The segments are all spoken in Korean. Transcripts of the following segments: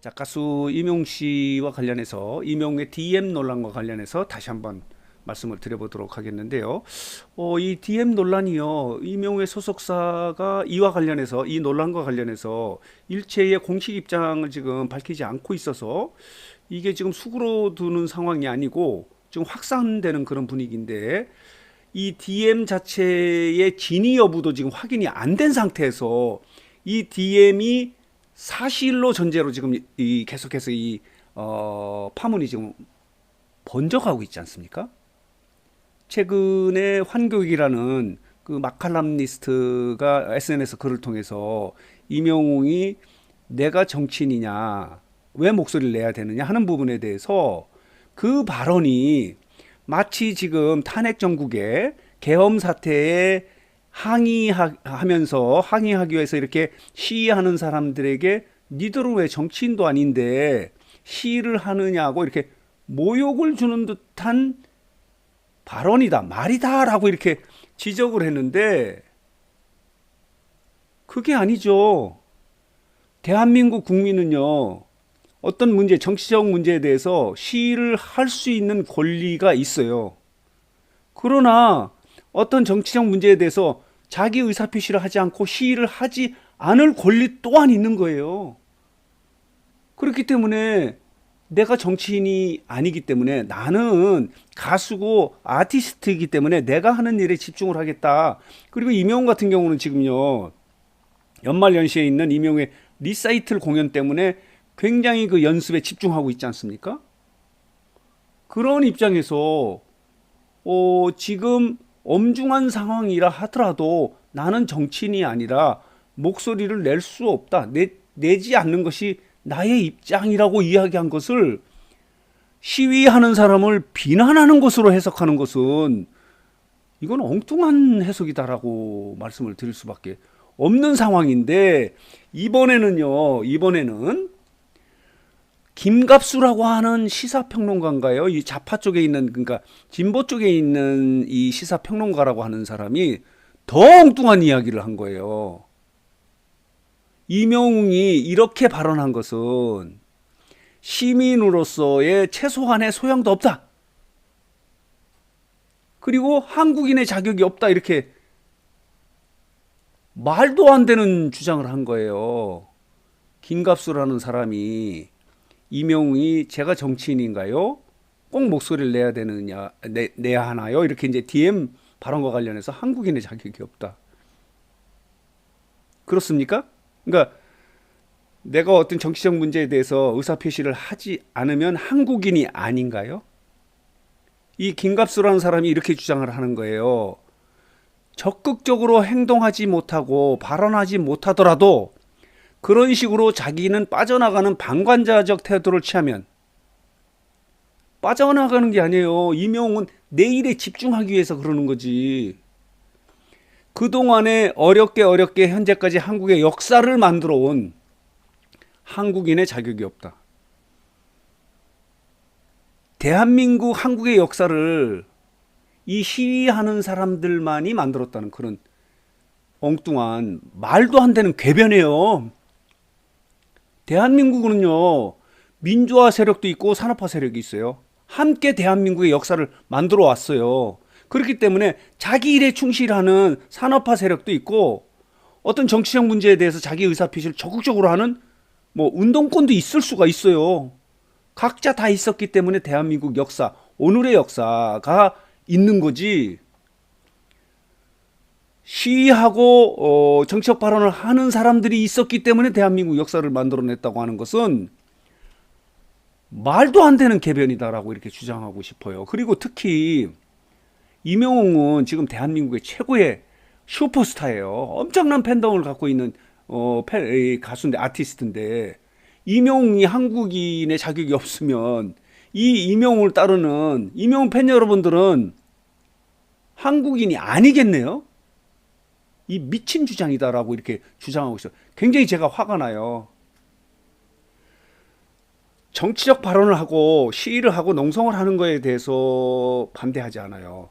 자, 가수 이명 씨와 관련해서 이명의 DM 논란과 관련해서 다시 한번 말씀을 드려보도록 하겠는데요. 이 DM 논란이요. 이명의 소속사가 이와 관련해서 이 논란과 관련해서 일체의 공식 입장을 지금 밝히지 않고 있어서 이게 지금 수그러드는 상황이 아니고 지금 확산되는 그런 분위기인데 이 DM 자체의 진위 여부도 지금 확인이 안 된 상태에서 이 DM이 사실로 전제로 지금 계속해서 파문이 지금 번져가고 있지 않습니까? 최근에 환교익이라는 그 마칼럼니스트가 SNS 글을 통해서 이명웅이 내가 정치인이냐, 왜 목소리를 내야 되느냐 하는 부분에 대해서 그 발언이 마치 지금 탄핵 정국의 계엄 사태에 항의하기 위해서 이렇게 시위하는 사람들에게 니들은 왜 정치인도 아닌데 시위를 하느냐고 이렇게 모욕을 주는 듯한 발언이다, 말이다라고 이렇게 지적을 했는데 그게 아니죠. 대한민국 국민은요, 어떤 문제, 정치적 문제에 대해서 시위를 할 수 있는 권리가 있어요. 그러나 어떤 정치적 문제에 대해서 자기 의사표시를 하지 않고 시위를 하지 않을 권리 또한 있는 거예요. 그렇기 때문에 내가 정치인이 아니기 때문에 나는 가수고 아티스트이기 때문에 내가 하는 일에 집중을 하겠다. 그리고 이명웅 같은 경우는 지금요, 연말연시에 있는 이명웅의 리사이틀 공연 때문에 굉장히 그 연습에 집중하고 있지 않습니까? 그런 입장에서 지금 엄중한 상황이라 하더라도 나는 정치인이 아니라 목소리를 낼 수 없다. 내지 않는 것이 나의 입장이라고 이야기한 것을 시위하는 사람을 비난하는 것으로 해석하는 것은 이건 엉뚱한 해석이다라고 말씀을 드릴 수밖에 없는 상황인데 이번에는 김갑수라고 하는 시사평론가인가요? 이 좌파 쪽에 있는, 그러니까 진보 쪽에 있는 이 시사평론가라고 하는 사람이 더 엉뚱한 이야기를 한 거예요. 이명웅이 이렇게 발언한 것은 시민으로서의 최소한의 소양도 없다. 그리고 한국인의 자격이 없다. 이렇게 말도 안 되는 주장을 한 거예요. 김갑수라는 사람이 이명웅이 제가 정치인인가요? 꼭 목소리를 내야 되느냐, 내야 하나요? 이렇게 이제 DM 발언과 관련해서 한국인의 자격이 없다. 그렇습니까? 그러니까 내가 어떤 정치적 문제에 대해서 의사표시를 하지 않으면 한국인이 아닌가요? 이 김갑수라는 사람이 이렇게 주장을 하는 거예요. 적극적으로 행동하지 못하고 발언하지 못하더라도 그런 식으로 자기는 빠져나가는 방관자적 태도를 취하면, 빠져나가는 게 아니에요. 이명웅은 내일에 집중하기 위해서 그러는 거지. 그동안에 어렵게 현재까지 한국의 역사를 만들어 온 한국인의 자격이 없다. 대한민국 한국의 역사를 이 시위하는 사람들만이 만들었다는 그런 엉뚱한 말도 안 되는 궤변이에요. 대한민국은요, 민주화 세력도 있고 산업화 세력이 있어요. 함께 대한민국의 역사를 만들어 왔어요. 그렇기 때문에 자기 일에 충실하는 산업화 세력도 있고 어떤 정치적 문제에 대해서 자기 의사표시를 적극적으로 하는 운동권도 있을 수가 있어요. 각자 다 있었기 때문에 대한민국 역사, 오늘의 역사가 있는 거지. 시위하고 정치적 발언을 하는 사람들이 있었기 때문에 대한민국 역사를 만들어냈다고 하는 것은 말도 안 되는 궤변이다라고 이렇게 주장하고 싶어요. 그리고 특히 이명웅은 지금 대한민국의 최고의 슈퍼스타예요. 엄청난 팬덤을 갖고 있는 가수인데, 아티스트인데, 이명웅이 한국인의 자격이 없으면 이 이명웅을 따르는 이명웅 팬 여러분들은 한국인이 아니겠네요. 이 미친 주장이다라고 이렇게 주장하고 있어요. 굉장히 제가 화가 나요. 정치적 발언을 하고 시위를 하고 농성을 하는 거에 대해서 반대하지 않아요.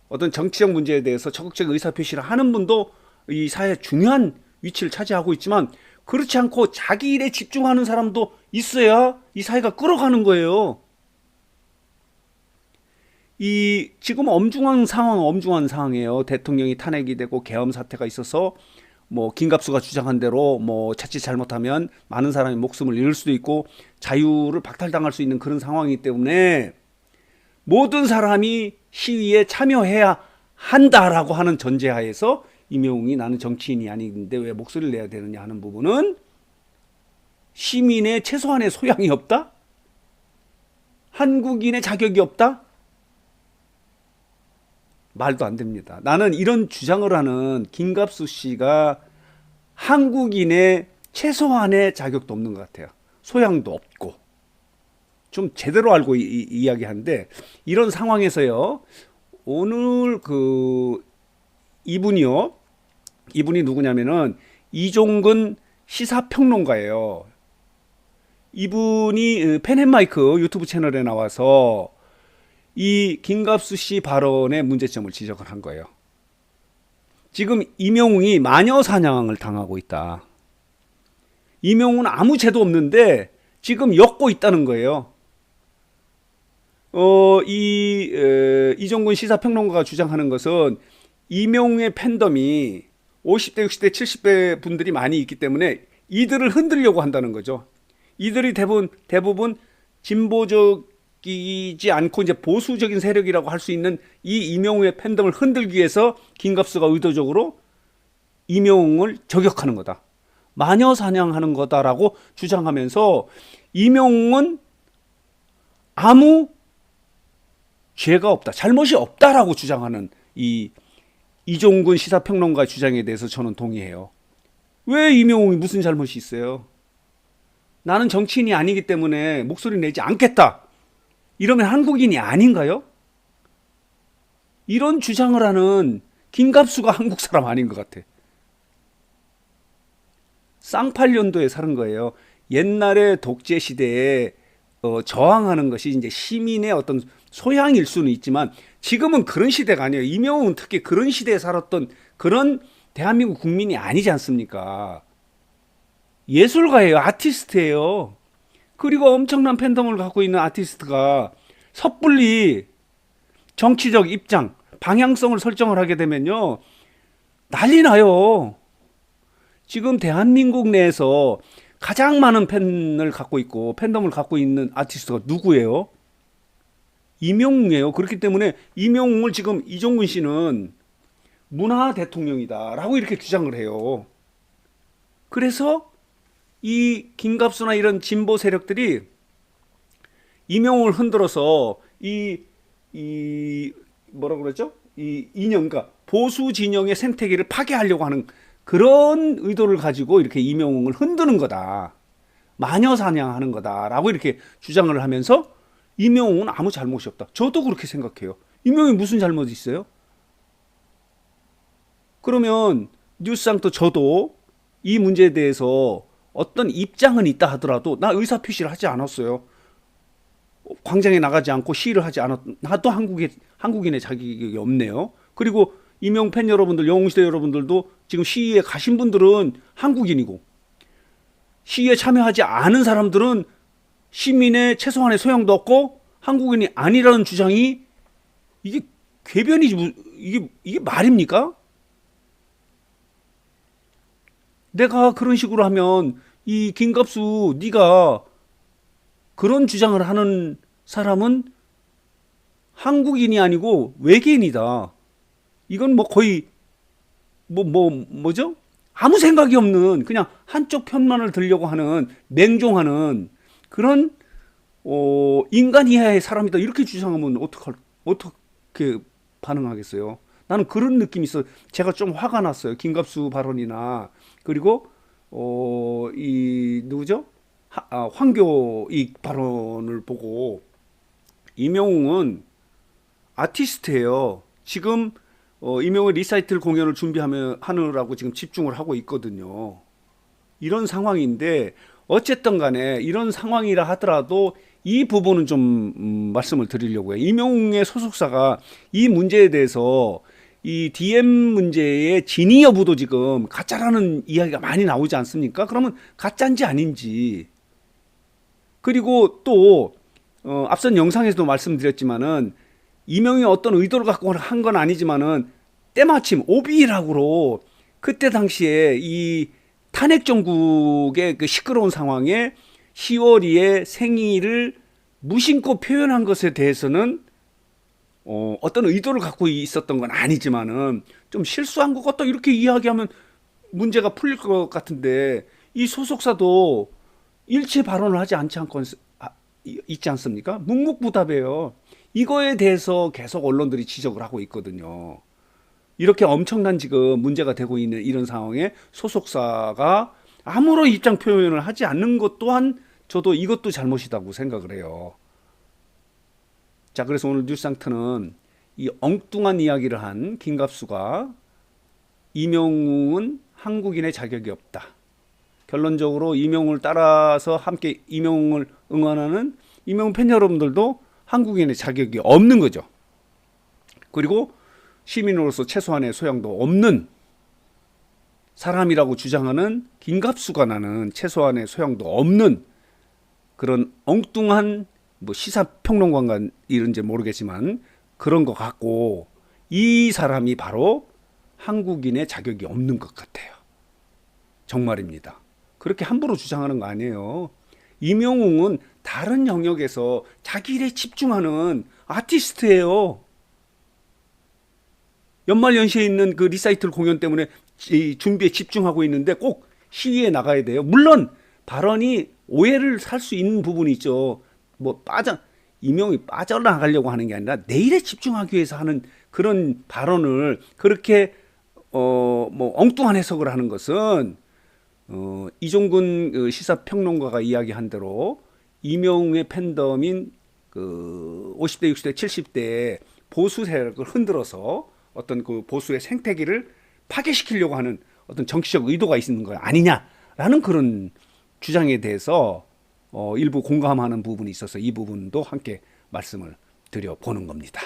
어떤 정치적 문제에 대해서 적극적 의사표시를 하는 분도 이 사회에 중요한 위치를 차지하고 있지만 그렇지 않고 자기 일에 집중하는 사람도 있어야 이 사회가 끌어가는 거예요. 이 지금 엄중한 상황이에요. 대통령이 탄핵이 되고 계엄 사태가 있어서 뭐 김갑수가 주장한 대로 뭐 자칫 잘못하면 많은 사람이 목숨을 잃을 수도 있고 자유를 박탈당할 수 있는 그런 상황이기 때문에 모든 사람이 시위에 참여해야 한다라고 하는 전제하에서 임영웅이 나는 정치인이 아닌데 왜 목소리를 내야 되느냐 하는 부분은 시민의 최소한의 소양이 없다? 한국인의 자격이 없다? 말도 안 됩니다. 나는 이런 주장을 하는 김갑수 씨가 한국인의 최소한의 자격도 없는 것 같아요. 소양도 없고. 좀 제대로 알고 이야기하는데 이런 상황에서요. 오늘 이분이 누구냐면은 이종근 시사평론가예요. 이분이 펜앤마이크 유튜브 채널에 나와서 이 김갑수 씨 발언의 문제점을 지적을 한 거예요. 지금 임영웅이 마녀 사냥을 당하고 있다. 임영웅은 아무 죄도 없는데 지금 엮고 있다는 거예요. 이종근 시사평론가가 주장하는 것은 임영웅의 팬덤이 50대, 60대, 70대 분들이 많이 있기 때문에 이들을 흔들려고 한다는 거죠. 이들이 대부분 진보적이지 않고 이제 보수적인 세력이라고 할 수 있는 이 임영웅의 팬덤을 흔들기 위해서 김갑수가 의도적으로 임영웅을 저격하는 거다. 마녀 사냥하는 거다라고 주장하면서 임영웅은 아무 죄가 없다, 잘못이 없다라고 주장하는 이 이종근 시사평론가의 주장에 대해서 저는 동의해요. 왜 임영웅이 무슨 잘못이 있어요? 나는 정치인이 아니기 때문에 목소리 내지 않겠다. 이러면 한국인이 아닌가요? 이런 주장을 하는 김갑수가 한국 사람 아닌 것 같아. 쌍팔년도에 사는 거예요. 옛날에 독재 시대에 저항하는 것이 이제 시민의 어떤 소양일 수는 있지만 지금은 그런 시대가 아니에요. 임영웅은 특히 그런 시대에 살았던 그런 대한민국 국민이 아니지 않습니까? 예술가예요. 아티스트예요. 그리고 엄청난 팬덤을 갖고 있는 아티스트가 섣불리 정치적 입장, 방향성을 설정을 하게 되면요. 난리 나요. 지금 대한민국 내에서 가장 많은 팬을 갖고 있고 팬덤을 갖고 있는 아티스트가 누구예요? 임영웅이에요. 그렇기 때문에 임영웅을 지금 이종근 씨는 문화 대통령이다라고 이렇게 주장을 해요. 그래서 이 김갑수나 이런 진보 세력들이 임영웅을 흔들어서 이 뭐라 그러죠? 이 이념가 보수 진영의 생태계를 파괴하려고 하는 그런 의도를 가지고 이렇게 임영웅을 흔드는 거다. 마녀 사냥하는 거다라고 이렇게 주장을 하면서 임영웅은 아무 잘못이 없다. 저도 그렇게 생각해요. 임영웅이 무슨 잘못이 있어요? 그러면 뉴스상도 저도 이 문제에 대해서 어떤 입장은 있다 하더라도 나 의사표시를 하지 않았어요. 광장에 나가지 않고 시위를 하지 않았. 나도 한국인의 자격이 없네요. 그리고 임영웅 팬 여러분들, 영웅시대 여러분들도 지금 시위에 가신 분들은 한국인이고 시위에 참여하지 않은 사람들은 시민의 최소한의 소양도 없고 한국인이 아니라는 주장이 이게 궤변이지 이게 말입니까? 내가 그런 식으로 하면 이 김갑수 네가 그런 주장을 하는 사람은 한국인이 아니고 외계인이다. 이건 뭐 거의 뭐죠? 아무 생각이 없는 그냥 한쪽 편만을 들려고 하는 맹종하는 그런 인간 이하의 사람이다. 이렇게 주장하면 어떻게 반응하겠어요? 나는 그런 느낌이 있어. 제가 좀 화가 났어요. 김갑수 발언이나 그리고 이 누구죠? 황교 이 발언을 보고 임영웅은 아티스트예요. 지금 임영웅 리사이틀 공연을 하느라고 지금 집중을 하고 있거든요. 이런 상황인데 어쨌든 간에 이런 상황이라 하더라도 이 부분은 좀 말씀을 드리려고 해요. 임영웅의 소속사가 이 문제에 대해서 이 DM 문제의 진위 여부도 지금 가짜라는 이야기가 많이 나오지 않습니까? 그러면 가짜인지 아닌지. 그리고 또 앞선 영상에서도 말씀드렸지만은 이명이 어떤 의도를 갖고 한 건 아니지만은 때마침 오비락으로 그때 당시에 이 탄핵 정국의 그 시끄러운 상황에 10월 2에 생일을 무심코 표현한 것에 대해서는 어떤 의도를 갖고 있었던 건 아니지만은 좀 실수한 것 같다 이렇게 이야기하면 문제가 풀릴 것 같은데 이 소속사도 일체 발언을 하지 있지 않습니까? 묵묵부답해요. 이거에 대해서 계속 언론들이 지적을 하고 있거든요. 이렇게 엄청난 지금 문제가 되고 있는 이런 상황에 소속사가 아무런 입장 표현을 하지 않는 것 또한 저도 이것도 잘못이라고 생각을 해요. 자, 그래서 오늘 뉴스상트는 이 엉뚱한 이야기를 한 김갑수가 이명웅은 한국인의 자격이 없다. 결론적으로 이명웅을 따라서 함께 이명웅을 응원하는 이명웅 팬 여러분들도 한국인의 자격이 없는 거죠. 그리고 시민으로서 최소한의 소양도 없는 사람이라고 주장하는 김갑수가 나는 최소한의 소양도 없는 그런 엉뚱한 뭐 시사평론가인가 이런지 모르겠지만 그런 것 같고 이 사람이 바로 한국인의 자격이 없는 것 같아요. 정말입니다. 그렇게 함부로 주장하는 거 아니에요. 이명웅은 다른 영역에서 자기 일에 집중하는 아티스트예요. 연말연시에 있는 그 리사이틀 공연 때문에 준비에 집중하고 있는데 꼭 시위에 나가야 돼요. 물론 발언이 오해를 살 수 있는 부분이 있죠. 이명이 빠져나가려고 하는 게 아니라 내일에 집중하기 위해서 하는 그런 발언을 그렇게 엉뚱한 해석을 하는 것은 이종근 그 시사평론가가 이야기한 대로 이명웅의 팬덤인 그 50대, 60대, 70대의 보수 세력을 흔들어서 어떤 그 보수의 생태계를 파괴시키려고 하는 어떤 정치적 의도가 있는 거 아니냐라는 그런 주장에 대해서 일부 공감하는 부분이 있어서 이 부분도 함께 말씀을 드려보는 겁니다.